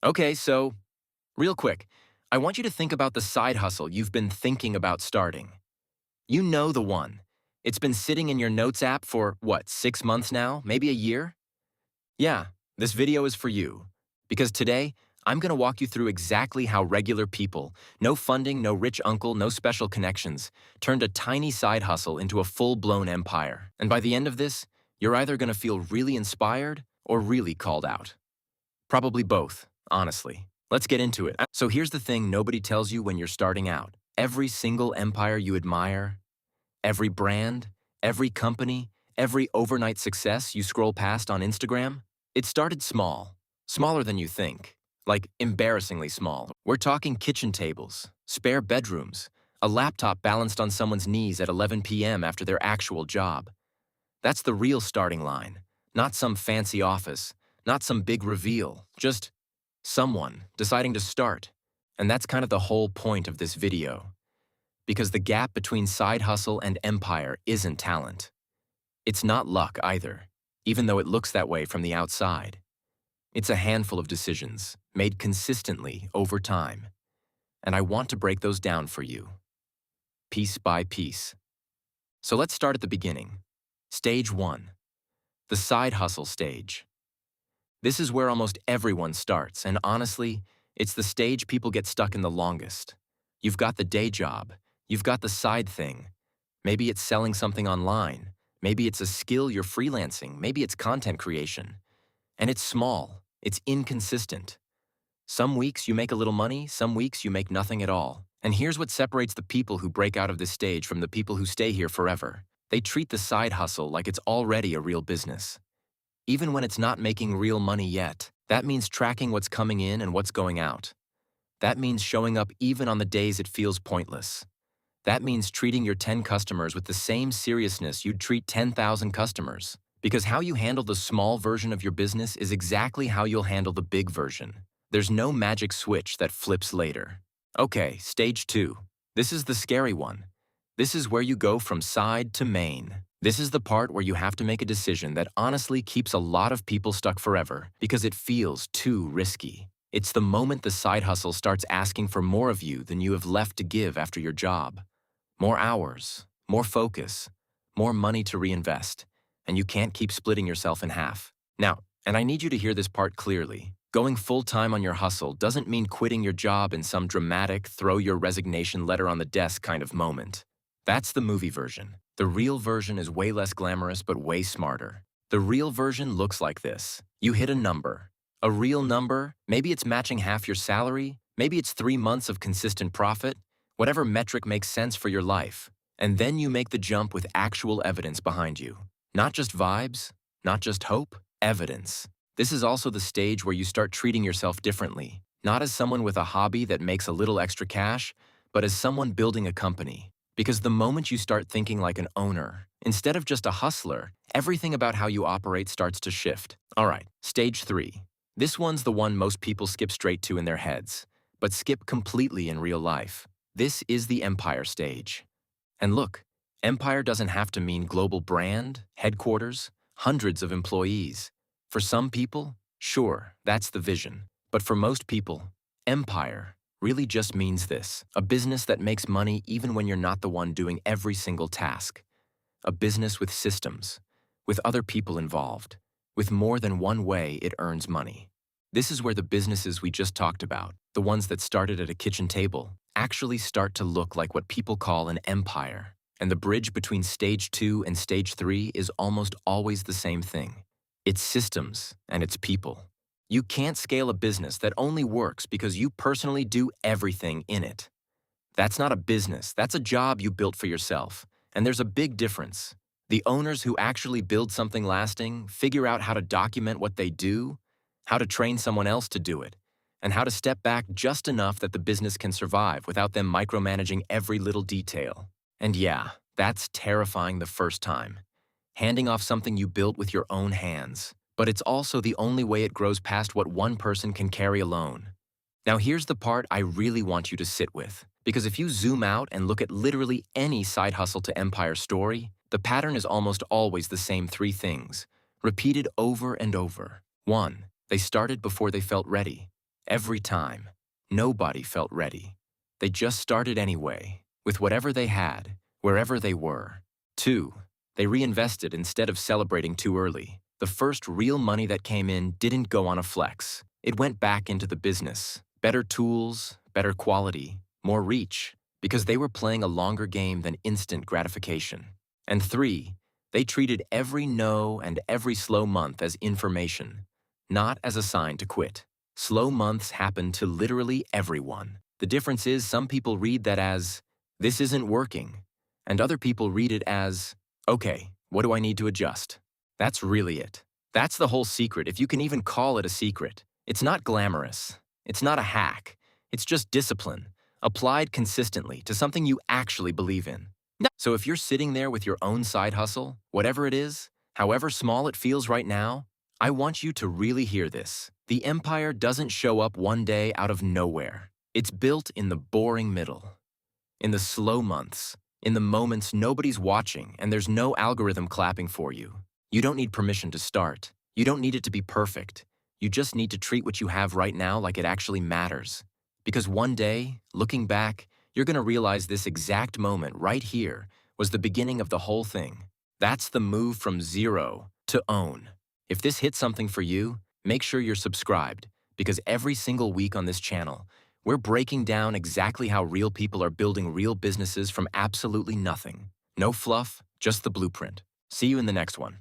Okay, so, real quick, I want you to think about the side hustle you've been thinking about starting. You know the one. It's been sitting in your notes app for, what, 6 months now? Maybe a year? Yeah, this video is for you. Because today, I'm gonna walk you through exactly how regular people, no funding, no rich uncle, no special connections, turned a tiny side hustle into a full-blown empire. And by the end of this, you're either gonna feel really inspired or really called out. Probably both, honestly. Let's get into it. So here's the thing nobody tells you when you're starting out. Every single empire you admire, every brand, every company, every overnight success you scroll past on Instagram, it started small. Smaller than you think. Like, embarrassingly small. We're talking kitchen tables, spare bedrooms, a laptop balanced on someone's knees at 11 p.m. after their actual job. That's the real starting line. Not some fancy office, not some big reveal, just someone deciding to start. And that's kind of the whole point of this video. Because the gap between side hustle and empire isn't talent. It's not luck either, even though it looks that way from the outside. It's a handful of decisions, made consistently over time. And I want to break those down for you, piece by piece. So let's start at the beginning. Stage 1. The side hustle stage. This is where almost everyone starts, and honestly, it's the stage people get stuck in the longest. You've got the day job, you've got the side thing. Maybe it's selling something online, maybe it's a skill you're freelancing, maybe it's content creation. And it's small, it's inconsistent. Some weeks you make a little money, some weeks you make nothing at all. And here's what separates the people who break out of this stage from the people who stay here forever. They treat the side hustle like it's already a real business. Even when it's not making real money yet, that means tracking what's coming in and what's going out. That means showing up even on the days it feels pointless. That means treating your 10 customers with the same seriousness you'd treat 10,000 customers. Because how you handle the small version of your business is exactly how you'll handle the big version. There's no magic switch that flips later. Okay, stage 2. This is the scary one. This is where you go from side to main. This is the part where you have to make a decision that honestly keeps a lot of people stuck forever because it feels too risky. It's the moment the side hustle starts asking for more of you than you have left to give after your job. More hours, more focus, more money to reinvest, and you can't keep splitting yourself in half. Now, and I need you to hear this part clearly, going full-time on your hustle doesn't mean quitting your job in some dramatic, throw your resignation letter on the desk kind of moment. That's the movie version. The real version is way less glamorous but way smarter. The real version looks like this. You hit a number. A real number, maybe it's matching half your salary, maybe it's 3 months of consistent profit, whatever metric makes sense for your life. And then you make the jump with actual evidence behind you. Not just vibes, not just hope, evidence. This is also the stage where you start treating yourself differently, not as someone with a hobby that makes a little extra cash, but as someone building a company. Because the moment you start thinking like an owner, instead of just a hustler, everything about how you operate starts to shift. All right, stage 3. This one's the one most people skip straight to in their heads, but skip completely in real life. This is the empire stage. And look, empire doesn't have to mean global brand, headquarters, hundreds of employees. For some people, sure, that's the vision. But for most people, empire really just means this: a business that makes money even when you're not the one doing every single task. A business with systems, with other people involved, with more than one way it earns money. This is where the businesses we just talked about, the ones that started at a kitchen table, actually start to look like what people call an empire. And the bridge between stage 2 and stage 3 is almost always the same thing. It's systems and it's people. You can't scale a business that only works because you personally do everything in it. That's not a business, that's a job you built for yourself. And there's a big difference. The owners who actually build something lasting figure out how to document what they do, how to train someone else to do it, and how to step back just enough that the business can survive without them micromanaging every little detail. And yeah, that's terrifying the first time. Handing off something you built with your own hands. But it's also the only way it grows past what one person can carry alone. Now here's the part I really want you to sit with. Because if you zoom out and look at literally any side hustle to empire story, the pattern is almost always the same 3 things, repeated over and over. 1. They started before they felt ready. Every time. Nobody felt ready. They just started anyway, with whatever they had, wherever they were. 2. They reinvested instead of celebrating too early. The first real money that came in didn't go on a flex. It went back into the business. Better tools, better quality, more reach, because they were playing a longer game than instant gratification. And 3, they treated every no and every slow month as information, not as a sign to quit. Slow months happen to literally everyone. The difference is some people read that as, this isn't working, and other people read it as, okay, what do I need to adjust? That's really it. That's the whole secret, if you can even call it a secret. It's not glamorous. It's not a hack. It's just discipline, applied consistently to something you actually believe in. So if you're sitting there with your own side hustle, whatever it is, however small it feels right now, I want you to really hear this. The empire doesn't show up one day out of nowhere. It's built in the boring middle, in the slow months, in the moments nobody's watching and there's no algorithm clapping for you. You don't need permission to start. You don't need it to be perfect. You just need to treat what you have right now like it actually matters. Because one day, looking back, you're going to realize this exact moment right here was the beginning of the whole thing. That's the move from zero to own. If this hit something for you, make sure you're subscribed, because every single week on this channel, we're breaking down exactly how real people are building real businesses from absolutely nothing. No fluff, just the blueprint. See you in the next one.